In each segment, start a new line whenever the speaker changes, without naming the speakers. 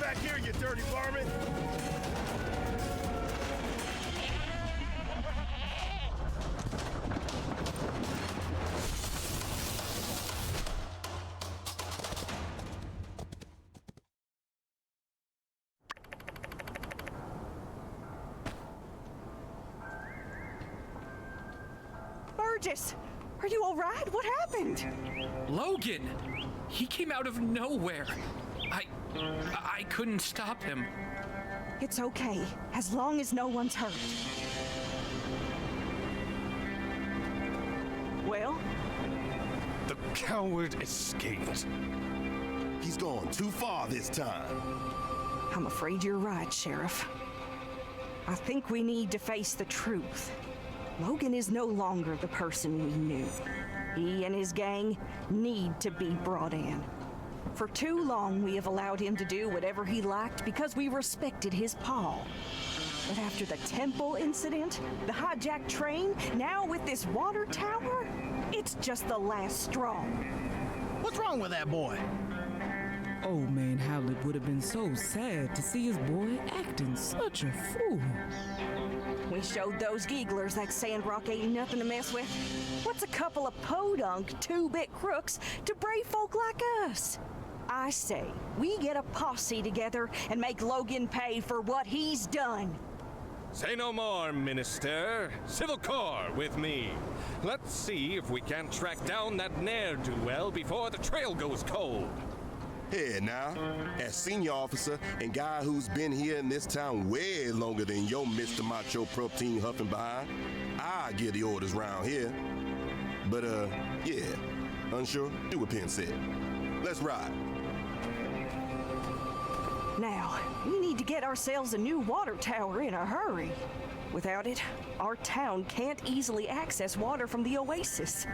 back here, you dirty varmint!
Burgess, are you all right? What happened?
Logan! He came out of nowhere. I couldn't stop him.
It's okay, as long as no one's hurt. Well?
The coward escaped. He's gone too far this time.
I'm afraid you're right, Sheriff. I think we need to face the truth. Logan is no longer the person we knew. He and his gang need to be brought in. For too long, we have allowed him to do whatever he liked because we respected his paw. But after the temple incident, the hijacked train, now with this water tower, it's just the last straw.
What's wrong with that boy?
Old man Howlett would have been so sad to see his boy acting such a fool.
We showed those gigglers that Sandrock ain't nothing to mess with. What's a couple of podunk two-bit crooks to brave folk like us? I say, we get a posse together and make Logan pay for what he's done.
Say no more, Minister. Civil Corps with me. Let's see if we can't track down that ne'er-do-well before the trail goes cold.
Here now, as senior officer and guy who's been here in this town way longer than your Mr. Macho Protein huffing behind, I give the orders round here. But, yeah, unsure? Do what Penn said. Let's ride.
Now, we need to get ourselves a new water tower in a hurry. Without it, our town can't easily access water from the oasis.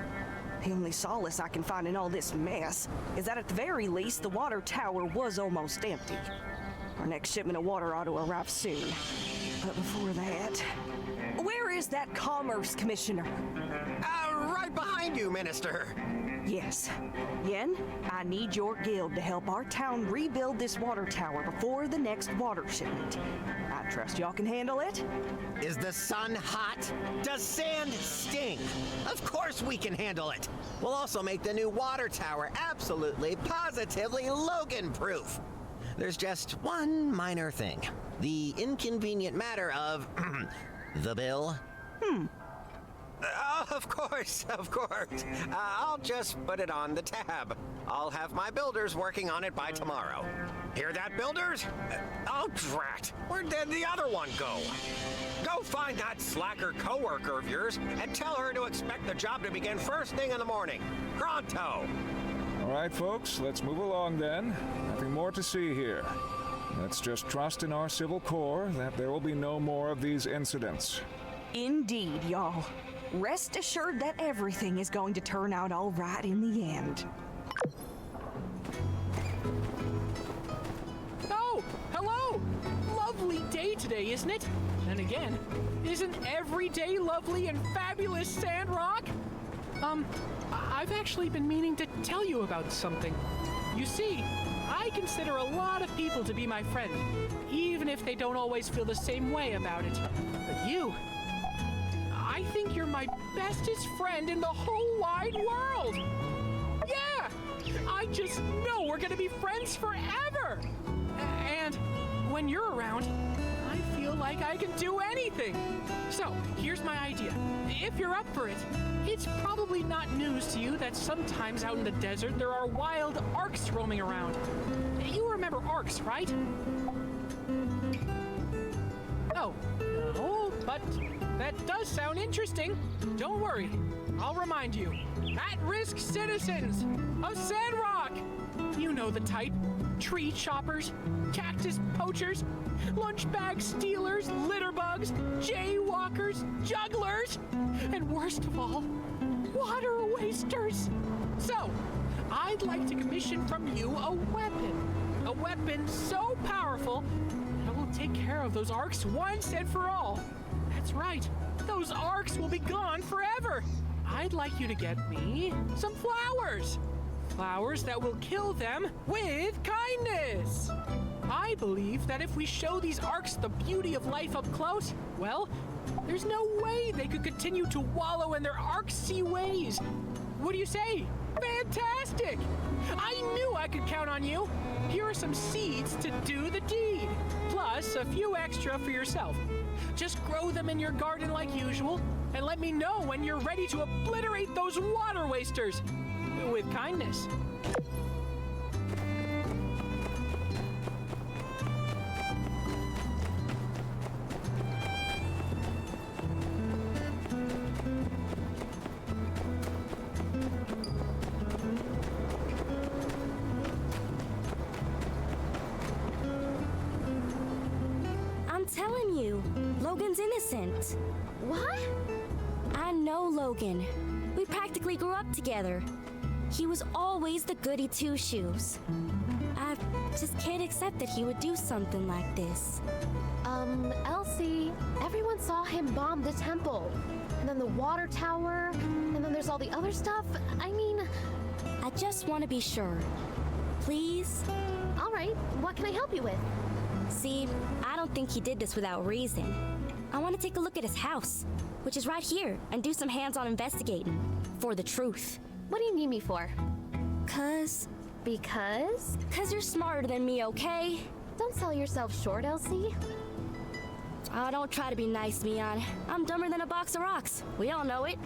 The only solace I can find in all this mess is that at the very least, the water tower was almost empty. Our next shipment of water ought to arrive soon. But before that, where is that Commerce Commissioner?
Right behind you, Minister.
Yes. Yen, I need your guild to help our town rebuild this water tower before the next water shipment. I trust y'all can handle it?
Is the sun hot? Does sand sting? Of course we can handle it. We'll also make the new water tower absolutely, positively Logan-proof. There's just one minor thing. The inconvenient matter of the bill. Of course. I'll just put it on the tab. I'll have my builders working on it by tomorrow. Hear that, builders? Oh, drat. Where did the other one go? Go find that slacker coworker of yours and tell her to expect the job to begin first thing in the morning. Pronto!
All right, folks, let's move along then. Nothing more to see here. Let's just trust in our Civil Corps that there will be no more of these incidents.
Indeed, y'all. Rest assured that everything is going to turn out all right in the end.
Oh, hello! Lovely day today, isn't it? Then again, isn't every day lovely and fabulous, Sandrock? I've actually been meaning to tell you about something. You see, I consider a lot of people to be my friend, even if they don't always feel the same way about it. But you, I think you're my bestest friend in the whole wide world. Yeah, I just know we're gonna be friends forever. And when you're around, I feel like I can do anything. So, here's my idea. If you're up for it, it's probably not news to you that sometimes out in the desert there are wild arcs roaming around. You remember arcs, right? Oh, no, but that does sound interesting. Don't worry, I'll remind you. At-risk citizens of Sandrock! You know the type. Tree choppers, cactus poachers, lunch bag stealers, litter bugs, jaywalkers, jugglers, and worst of all, water wasters. So, I'd like to commission from you a weapon. A weapon so powerful that it will take care of those arcs once and for all. That's right, those arcs will be gone forever. I'd like you to get me some flowers. Flowers that will kill them with kindness. I believe that if we show these arcs the beauty of life up close, well, there's no way they could continue to wallow in their arc-sea ways. What do you say? Fantastic! I knew I could count on you. Here are some seeds to do the deed, plus a few extra for yourself. Just grow them in your garden like usual, and let me know when you're ready to obliterate those water wasters. With kindness.
I'm telling you, Logan's innocent.
What?
I know Logan. We practically grew up together. He was always the goody two-shoes. I just can't accept that he would do something like this.
Elsie, everyone saw him bomb the temple. And then the water tower, and then there's all the other stuff. I mean...
I just want to be sure. Please?
All right, what can I help you with?
See, I don't think he did this without reason. I want to take a look at his house, which is right here, and do some hands-on investigating for the truth.
What do you need me for?
Because
Because?
you're smarter than me, okay?
Don't sell yourself short, Elsie.
Oh, don't try to be nice, Mian. I'm dumber than a box of rocks. We all know it.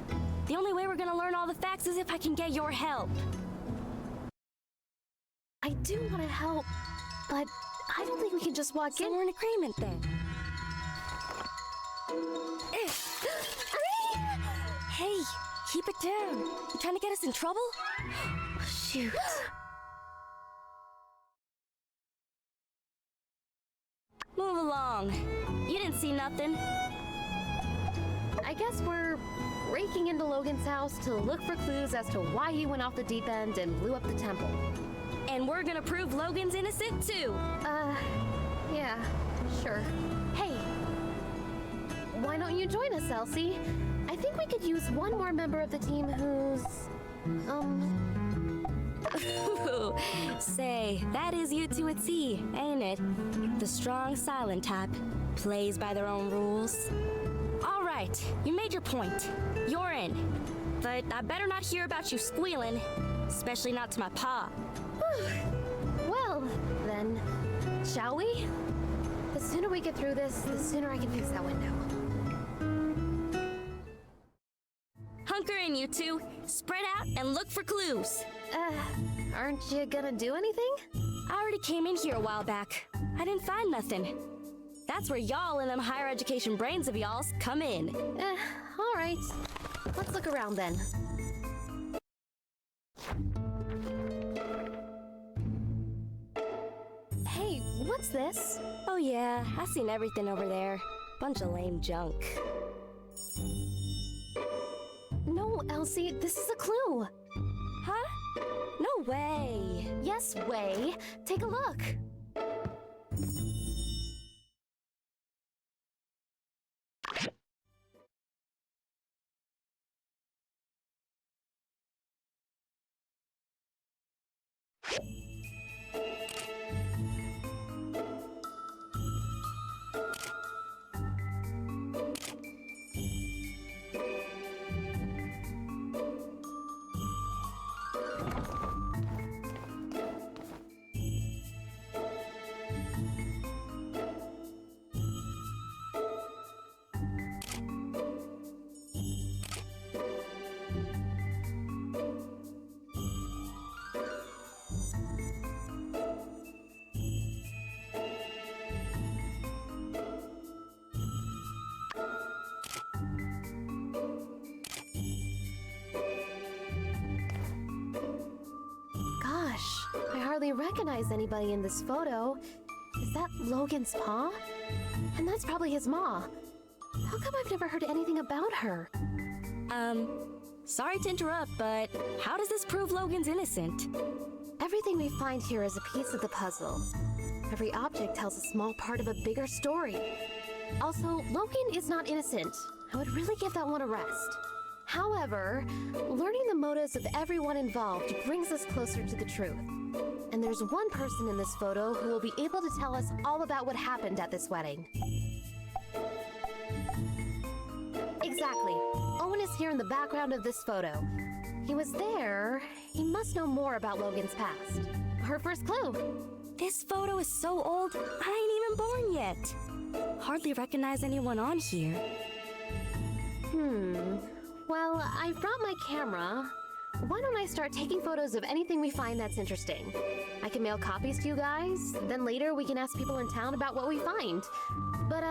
The only way we're gonna learn all the facts is if I can get your help.
I do want to help, but I don't think we can just walk
So
in.
we're in agreement then. Hey, keep it down. You trying to get us in trouble?
Shoot.
Move along. You didn't see nothing.
I guess we're breaking into Logan's house to look for clues as to why he went off the deep end and blew up the temple.
And we're gonna prove Logan's innocent too.
Yeah, sure. Hey, why don't you join us, Elsie? I think we could use one more member of the team who's,
Ooh, say, that is you to a T, ain't it? The strong, silent type. Plays by their own rules. All right, you made your point. You're in. But I better not hear about you squealing, especially not to my pa.
well, then, shall we? The sooner we get through this, the sooner I can fix that window.
Hunker in, you two. Spread out and look for clues.
Aren't you gonna do anything?
I already came in here a while back. I didn't find nothing. That's where y'all and them higher education brains of y'all's come in.
All right. Let's look around then. Hey, what's this?
Oh yeah, I seen everything over there. Bunch of lame junk.
No, Elsie, this is a clue.
Huh? No way.
Yes, way. Take a look. Gosh, I hardly recognize anybody in this photo. Is that Logan's paw? And that's probably his ma. How come I've never heard anything about her?
Sorry to interrupt, but how does this prove Logan's innocent?
Everything we find here is a piece of the puzzle. Every object tells a small part of a bigger story. Also, Logan is not innocent. I would really give that one a rest. However, learning the motives of everyone involved brings us closer to the truth. And there's one person in this photo who will be able to tell us all about what happened at this wedding. Exactly. Owen is here in the background of this photo. He was there. He must know more about Logan's past. Her first clue.
This photo is so old, I ain't even born yet. Hardly recognize anyone on here.
Well, I brought my camera. Why don't I start taking photos of anything we find that's interesting? I can mail copies to you guys, then later we can ask people in town about what we find. But,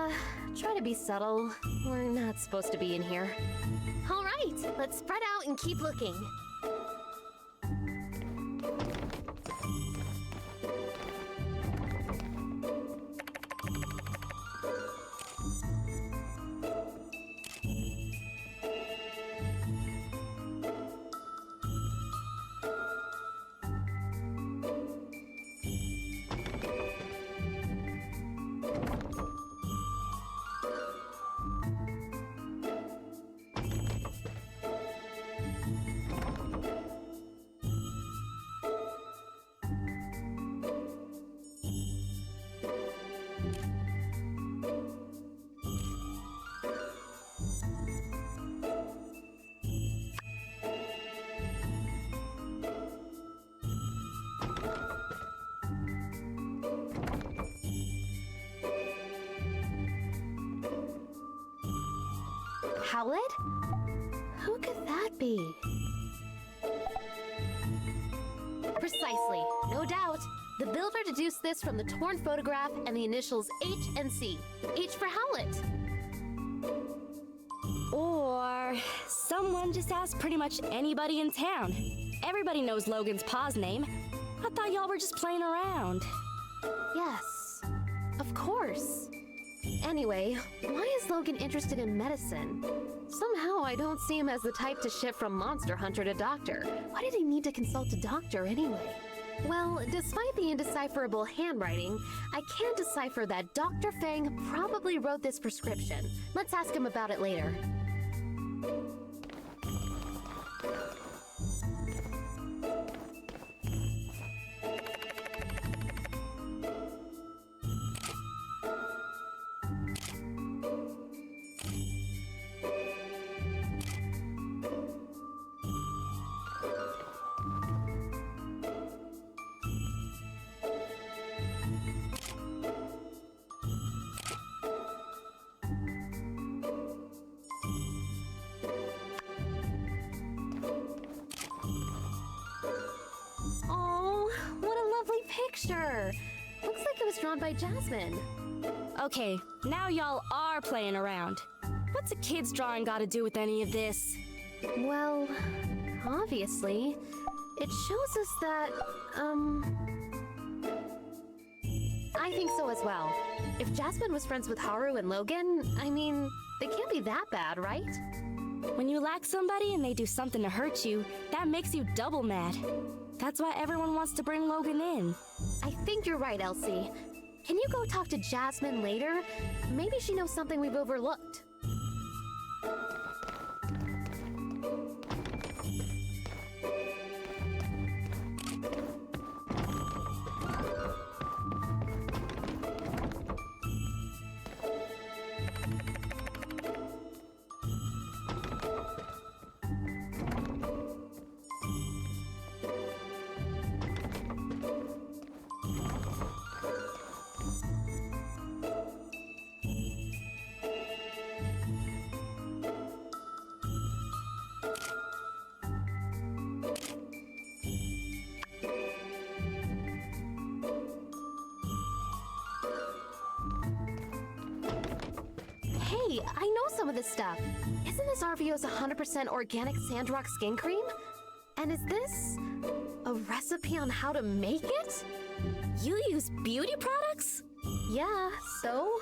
try to be subtle. We're not supposed to be in here. All right, let's spread out and keep looking. Howlett? Who could that be? Precisely. No doubt. The builder deduced this from the torn photograph and the initials H and C. H for Howlett.
Or someone just asked pretty much anybody in town. Everybody knows Logan's pa's name. I thought y'all were just playing around.
Yes, of course. Anyway, why is Logan interested in medicine? Somehow I don't see him as the type to shift from monster hunter to doctor. Why did he need to consult a doctor anyway? Well, despite the indecipherable handwriting, I can decipher that Dr. Fang probably wrote this prescription. Let's ask him about it later. Picture. Looks like it was drawn by Jasmine.
Okay, now y'all are playing around. What's a kid's drawing got to do with any of this?
Well, obviously, it shows us that, I think so as well. If Jasmine was friends with Haru and Logan, I mean, they can't be that bad, right?
When you like somebody and they do something to hurt you, that makes you double mad. That's why everyone wants to bring Logan in.
I think you're right, Elsie. Can you go talk to Jasmine later? Maybe she knows something we've overlooked. Hey, I know some of this stuff. Isn't this RVO's 100% organic Sandrock skin cream? And is this a recipe on how to make it?
You use beauty products?
Yeah, so?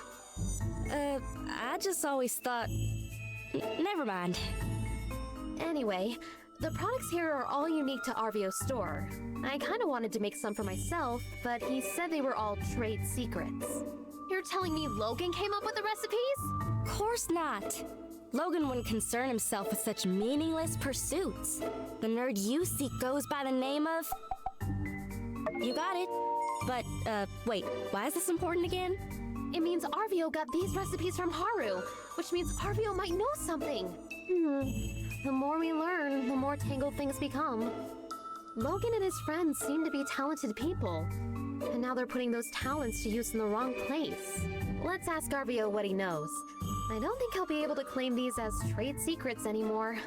I just always thought... Never mind.
Anyway, the products here are all unique to RVO's store. I kind of wanted to make some for myself, but he said they were all trade secrets. You're telling me Logan came up with the recipes?
Course not. Logan wouldn't concern himself with such meaningless pursuits. The nerd you seek goes by the name of... You got it. But, wait, why is this important again?
It means Arvio got these recipes from Haru, which means Arvio might know something. The more we learn, the more tangled things become. Logan and his friends seem to be talented people, and now they're putting those talents to use in the wrong place. Let's ask Arvio what he knows. I don't think he'll be able to claim these as trade secrets anymore.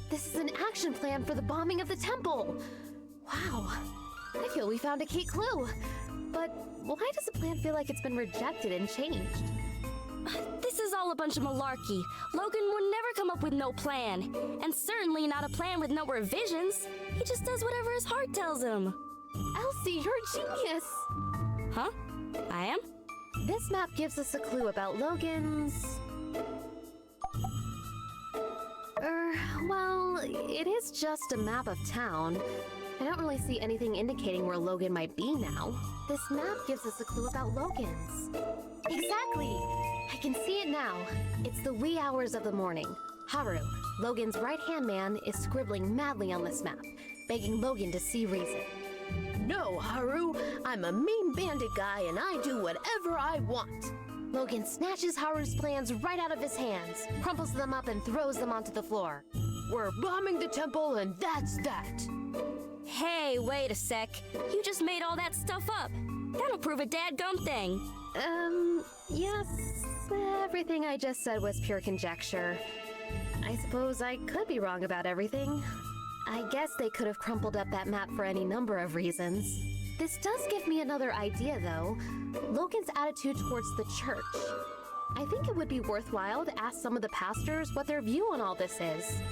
This is an action plan for the bombing of the temple! Wow, I feel we found a key clue. But why does the plan feel like it's been rejected and changed?
This is all a bunch of malarkey. Logan would never come up with no plan. And certainly not a plan with no revisions. He just does whatever his heart tells him.
Elsie, you're a genius!
Huh? I am?
This map gives us a clue about Logan's... well, it is just a map of town. I don't really see anything indicating where Logan might be now. This map gives us a clue about Logan's. Exactly! I can see it now. It's the wee hours of the morning. Haru, Logan's right-hand man, is scribbling madly on this map, begging Logan to see reason. No, Haru, I'm a mean bandit guy and I do whatever I want. Logan snatches Haru's plans right out of his hands, crumples them up and throws them onto the floor. We're bombing the temple and that's that.
Hey, wait a sec. You just made all that stuff up. That'll prove a dadgum thing.
Yes, everything I just said was pure conjecture. I suppose I could be wrong about everything. I guess they could have crumpled up that map for any number of reasons. This does give me another idea, though. Logan's attitude towards the church. I think it would be worthwhile to ask some of the pastors what their view on all this is.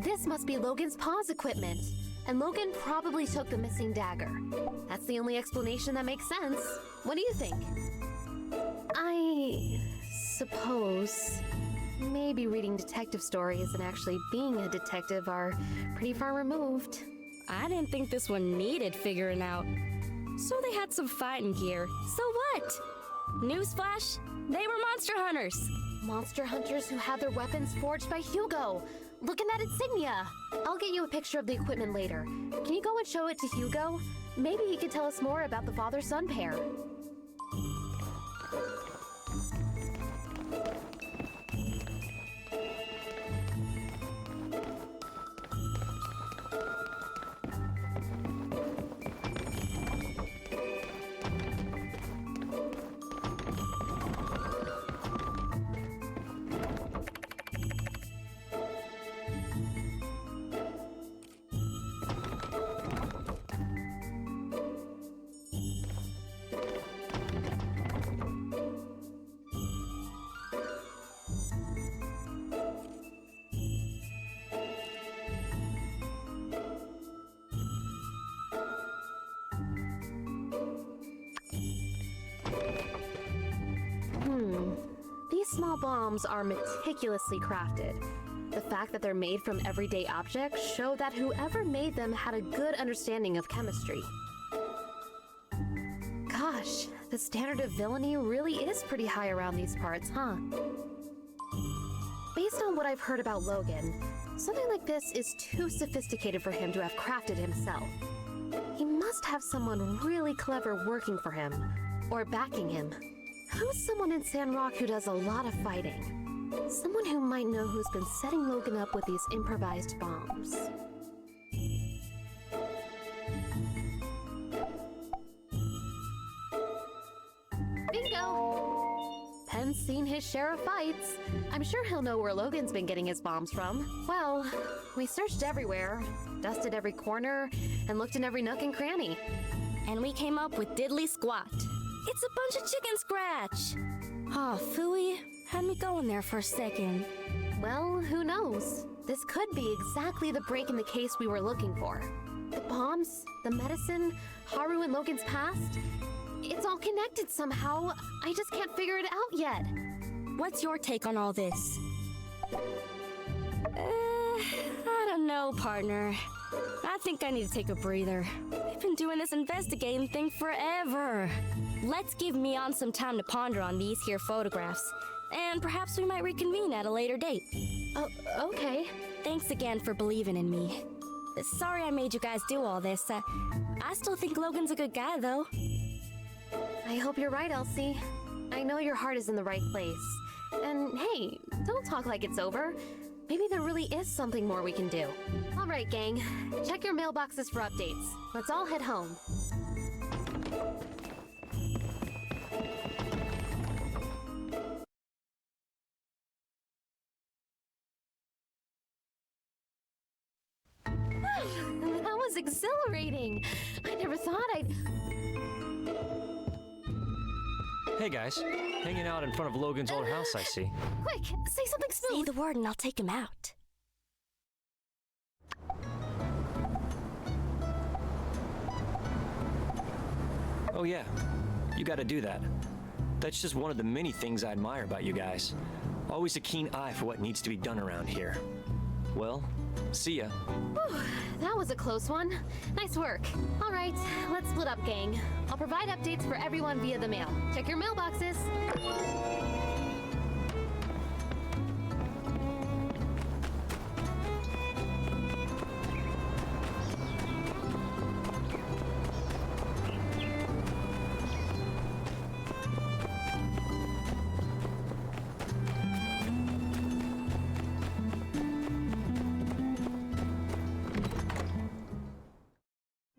This must be Logan's pause equipment. And Logan probably took the missing dagger. That's the only explanation that makes sense. What do you think? I suppose maybe reading detective stories and actually being a detective are pretty far removed.
I didn't think this one needed figuring out. So they had some fighting gear. So what? Newsflash, they were monster hunters.
Monster hunters who had their weapons forged by Hugo. Look at that insignia! I'll get you a picture of the equipment later. Can you go and show it to Hugo? Maybe he could tell us more about the father-son pair. small bombs are meticulously crafted. The fact that they're made from everyday objects show that whoever made them had a good understanding of chemistry. Gosh, the standard of villainy really is pretty high around these parts, huh? Based on what I've heard about Logan, something like this is too sophisticated for him to have crafted himself. He must have someone really clever working for him, or backing him. Who's someone in Sandrock who does a lot of fighting? Someone who might know who's been setting Logan up with these improvised bombs. Bingo! Penn's seen his share of fights. I'm sure he'll know where Logan's been getting his bombs from. Well, we searched everywhere, dusted every corner, and looked in every nook and cranny.
And we came up with diddly squat. It's a bunch of chicken scratch. Oh, phooey. Had me going there for a second.
Well, who knows? This could be exactly the break in the case we were looking for. The bombs, the medicine, Haru and Logan's past. It's all connected somehow. I just can't figure it out yet.
What's your take on all this? I don't know, partner. I think I need to take a breather. I've been doing this investigating thing forever. Let's give Mion some time to ponder on these here photographs, and perhaps we might reconvene at a later date.
Oh, okay.
Thanks again for believing in me. Sorry I made you guys do all this. I still think Logan's a good guy, though.
I hope you're right, Elsie. I know your heart is in the right place. And hey, don't talk like it's over. Maybe there really is something more we can do. All right, gang. Check your mailboxes for updates. Let's all head home. That was exhilarating. I never thought I'd...
Hey guys, hanging out in front of Logan's old house, I see.
Quick, say something
Say
smooth.
the word and I'll take him out.
Oh yeah, you gotta do that. That's just one of the many things I admire about you guys. Always a keen eye for what needs to be done around here. Well, see ya.
Whew, that was a close one. Nice work. All right, let's split up, gang. I'll provide updates for everyone via the mail. Check your mailboxes.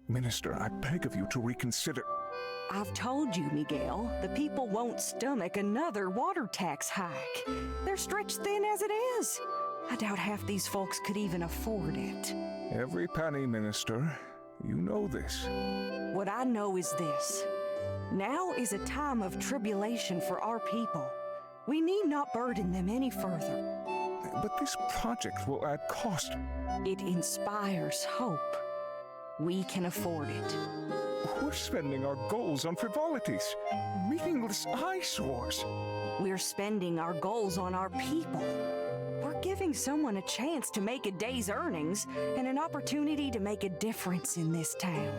Minister, I beg of you to reconsider.
I've told you, Miguel, the people won't stomach another water tax hike. They're stretched thin as it is. I doubt half these folks could even afford it.
Every penny, Minister. You know this.
What I know is this. Now is a time of tribulation for our people. We need not burden them any further.
But this project will add cost.
It inspires hope. We can afford it.
We're spending our goals on frivolities, meaningless eyesores.
We're spending our goals on our people. We're giving someone a chance to make a day's earnings and an opportunity to make a difference in this town.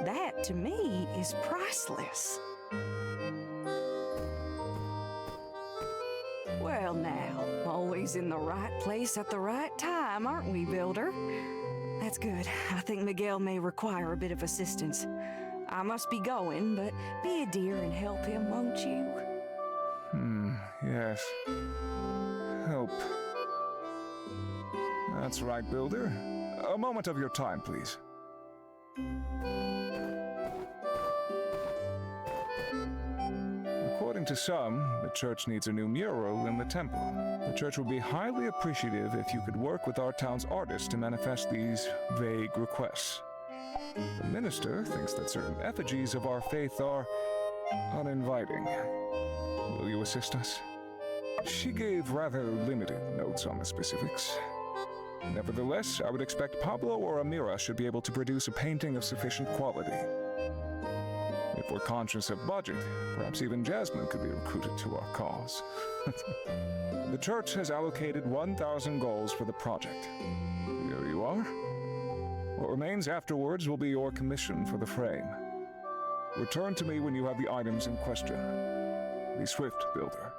That, to me, is priceless. Well now, always in the right place at the right time, aren't we, Builder? That's good. I think Miguel may require a bit of assistance. I must be going, but be a dear and help him, won't you?
Yes. Help. That's right, Builder. A moment of your time, please. According to some, the church needs a new mural in the temple. The church would be highly appreciative if you could work with our town's artists to manifest these vague requests. The minister thinks that certain effigies of our faith are uninviting. Will you assist us? She gave rather limited notes on the specifics. Nevertheless, I would expect Pablo or Amira should be able to produce a painting of sufficient quality. If we're conscious of budget, perhaps even Jasmine could be recruited to our cause. The church has allocated 1,000 goals for the project. Here you are. What remains afterwards will be your commission for the frame. Return to me when you have the items in question. Be swift, builder.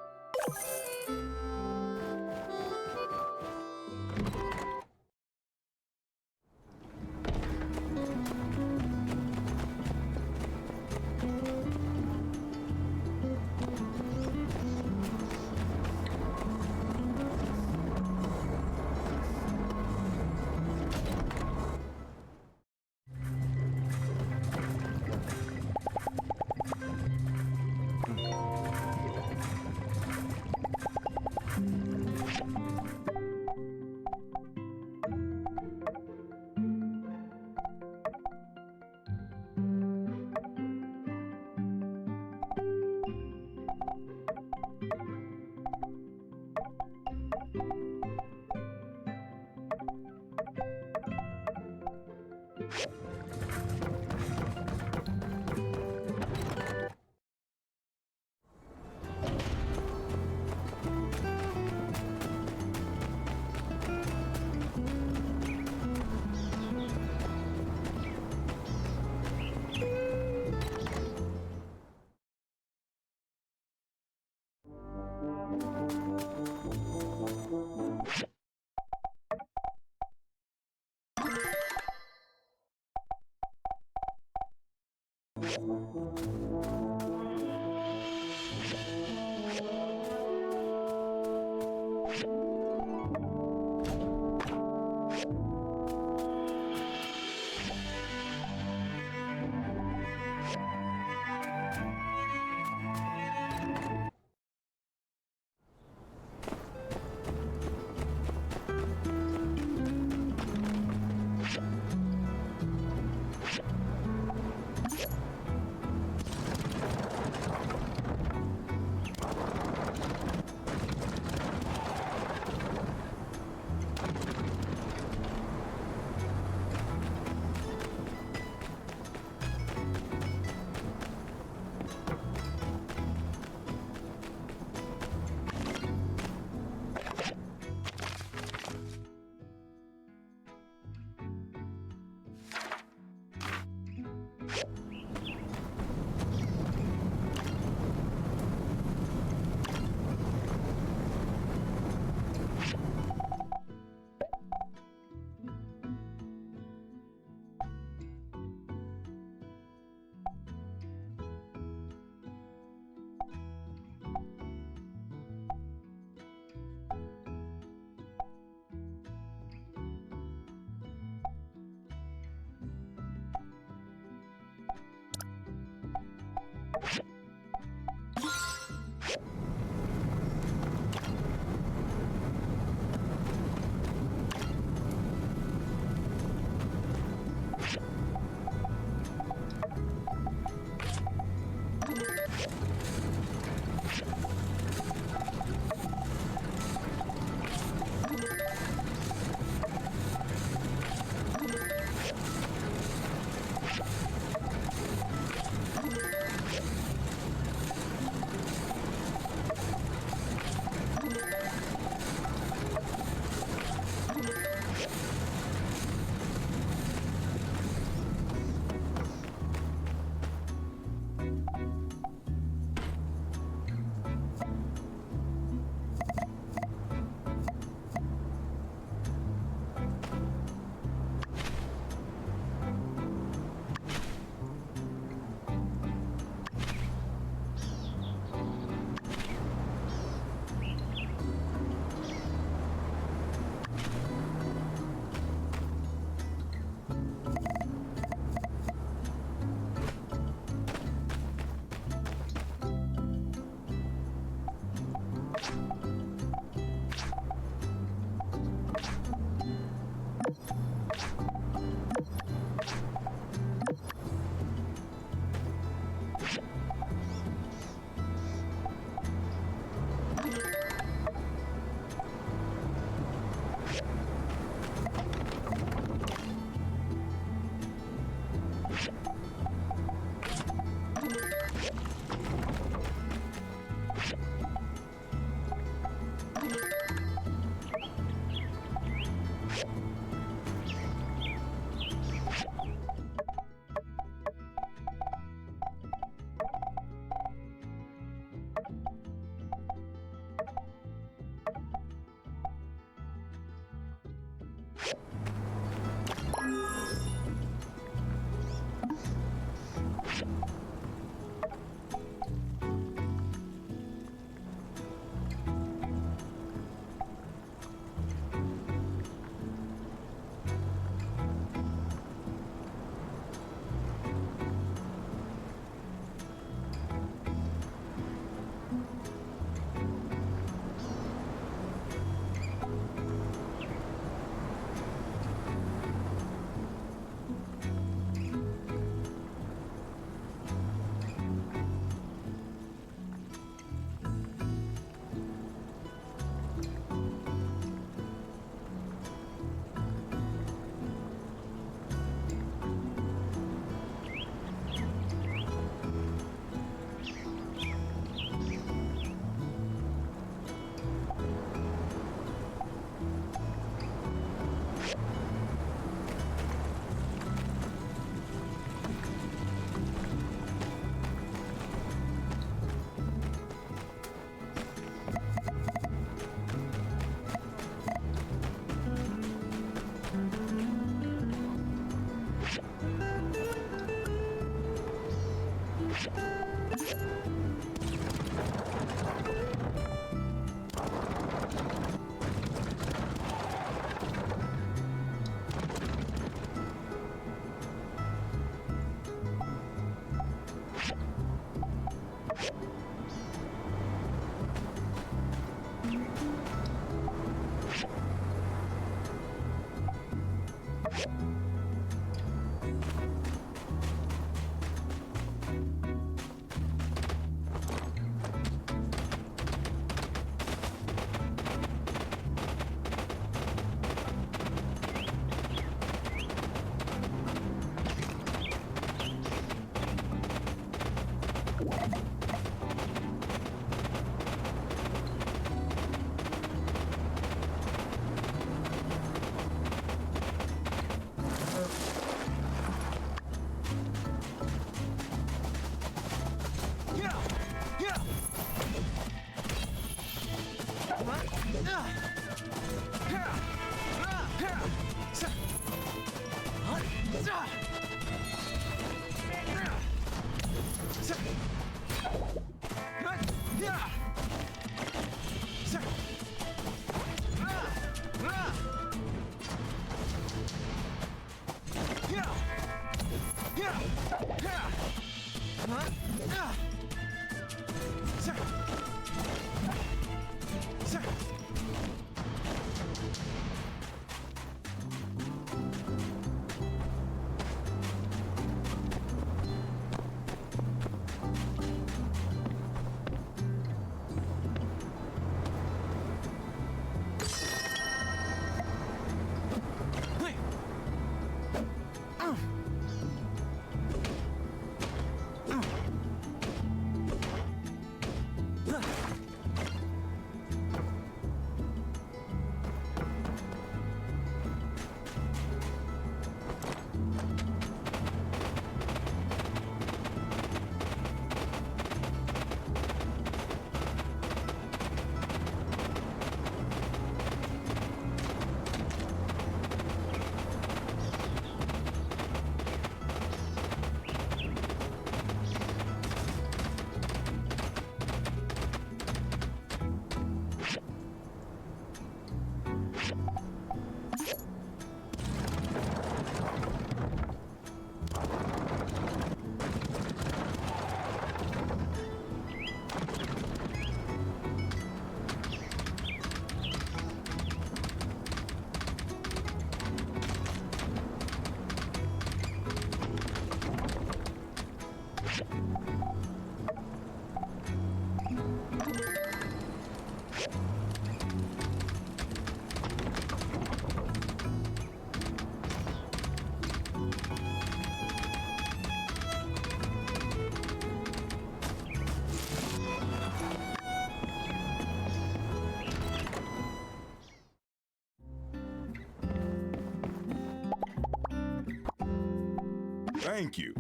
Thank you.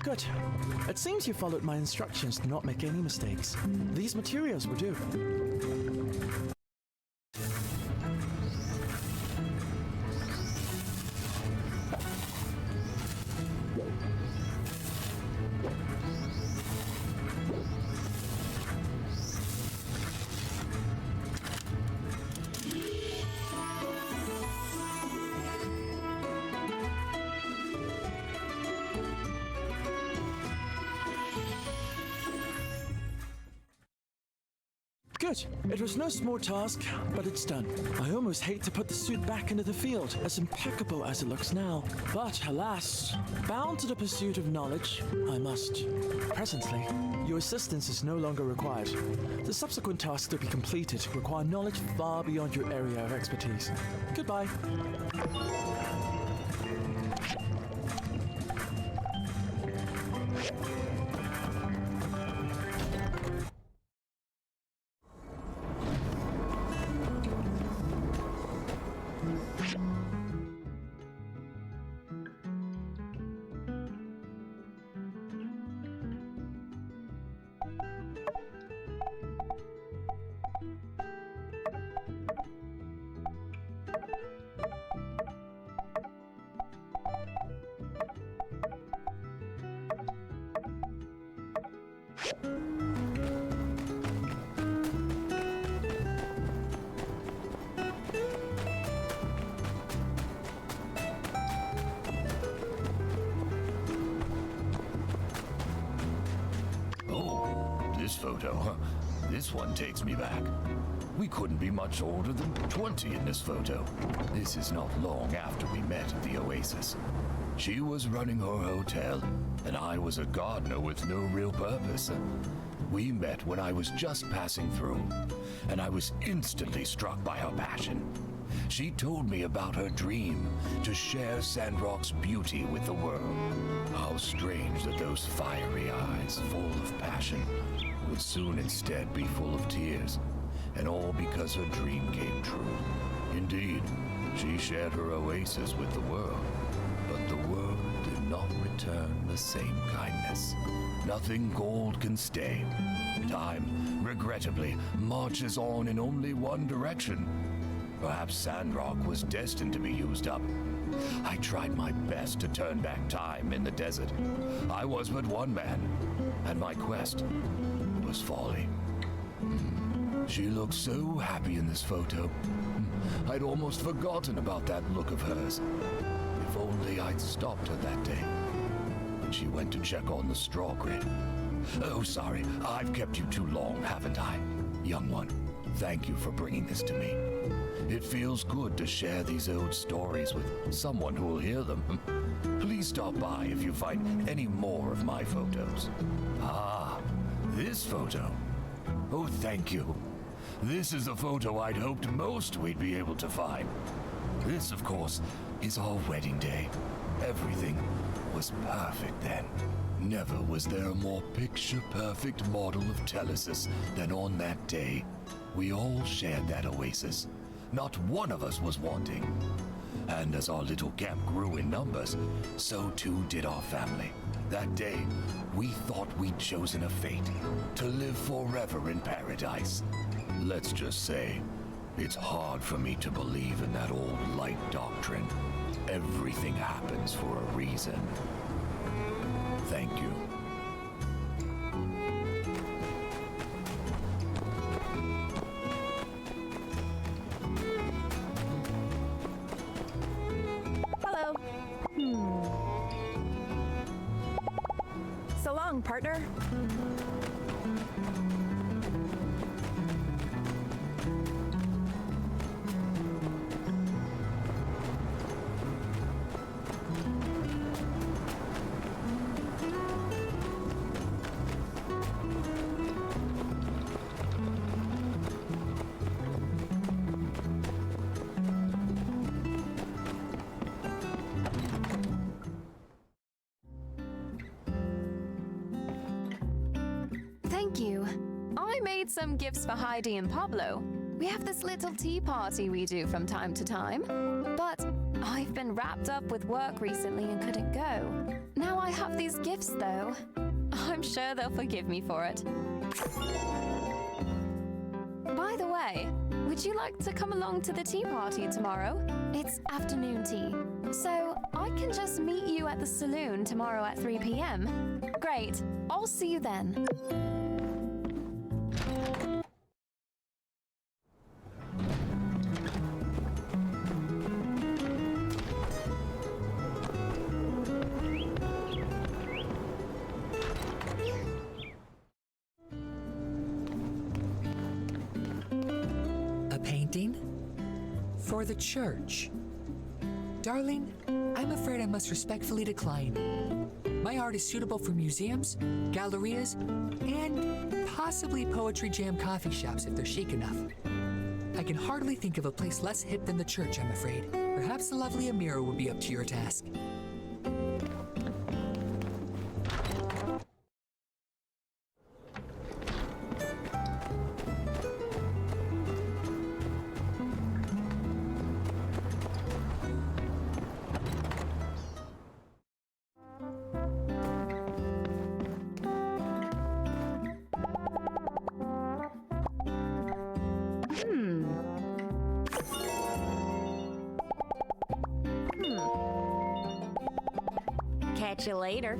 Good. It seems you followed my instructions to not make any mistakes. These materials will do. Good. It was no small task, but it's done. I almost hate to put the suit back into the field, as impeccable as it looks now. But alas, bound to the pursuit of knowledge, I must. Presently, your assistance is no longer required. The subsequent tasks to be completed require knowledge far beyond your area of expertise. Goodbye.
This photo, huh? This one takes me back. We couldn't be much older than 20 in this photo. This is not long after we met at the Oasis. She was running her hotel, and I was a gardener with no real purpose. We met when I was just passing through, and I was instantly struck by her passion. She told me about her dream to share Sandrock's beauty with the world. How strange that those fiery eyes, full of passion, would soon instead be full of tears, and all because her dream came true. Indeed, she shared her oasis with the world, but the world did not return the same kindness. Nothing gold can stay. Time, regrettably, marches on in only one direction. Perhaps Sandrock was destined to be used up. I tried my best to turn back time in the desert. I was but one man, and my quest was folly. She looked so happy in this photo. I'd almost forgotten about that look of hers. If only I'd stopped her that day when she went to check on the straw grid. Oh, sorry, I've kept you too long, haven't I? Young one, thank you for bringing this to me. It feels good to share these old stories with someone who will hear them. Please stop by if you find any more of my photos. Ah, this photo. Oh, thank you. This is the photo I'd hoped most we'd be able to find. This, of course, is our wedding day. Everything was perfect then. Never was there a more picture-perfect model of Telesis than on that day. We all shared that oasis. Not one of us was wanting. And as our little camp grew in numbers, so too did our family. That day, we thought we'd chosen a fate to live forever in paradise. Let's just say, it's hard for me to believe in that old light doctrine. Everything happens for a reason. Thank you.
Hello. So long, partner.
Thank you. I made some gifts for Heidi and Pablo. We have this little tea party we do from time to time. But I've been wrapped up with work recently and couldn't go. Now I have these gifts, though. I'm sure they'll forgive me for it. By the way, would you like to come along to the tea party tomorrow? It's afternoon tea. So I can just meet you at the saloon tomorrow at 3 p.m. Great. I'll see you then.
A painting? For the church. Darling, I'm afraid I must respectfully decline. My art is suitable for museums, gallerias, and possibly poetry jam coffee shops if they're chic enough. I can hardly think of a place less hip than the church, I'm afraid. Perhaps the lovely Amira would be up to your task.
Catch you later.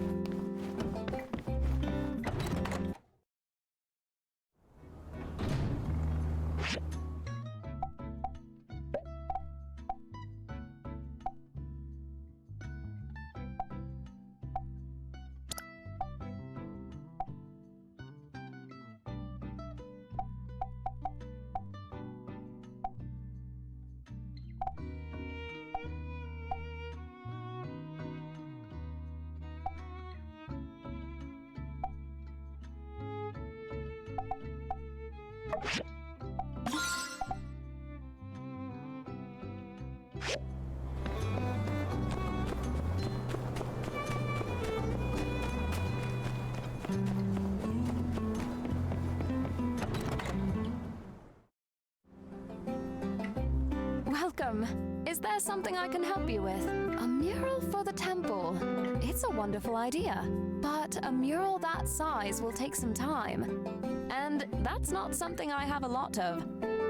Welcome. Is there something I can help you with? A mural for the temple. It's a wonderful idea, but a mural that size will take some time. And that's not something I have a lot of.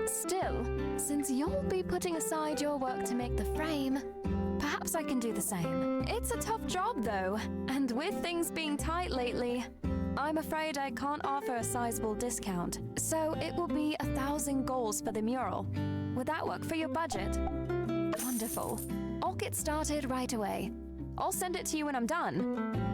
Still, since you'll be putting aside your work to make the frame, perhaps I can do the same. It's a tough job, though, and with things being tight lately, I'm afraid I can't offer a sizable discount. So it will be 1,000 goals for the mural. Would that work for your budget? Wonderful. I'll get started right away. I'll send it to you when I'm done.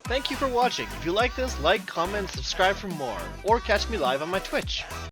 Thank you for watching. If you like this, like, comment, and subscribe for more, or catch me live on my Twitch.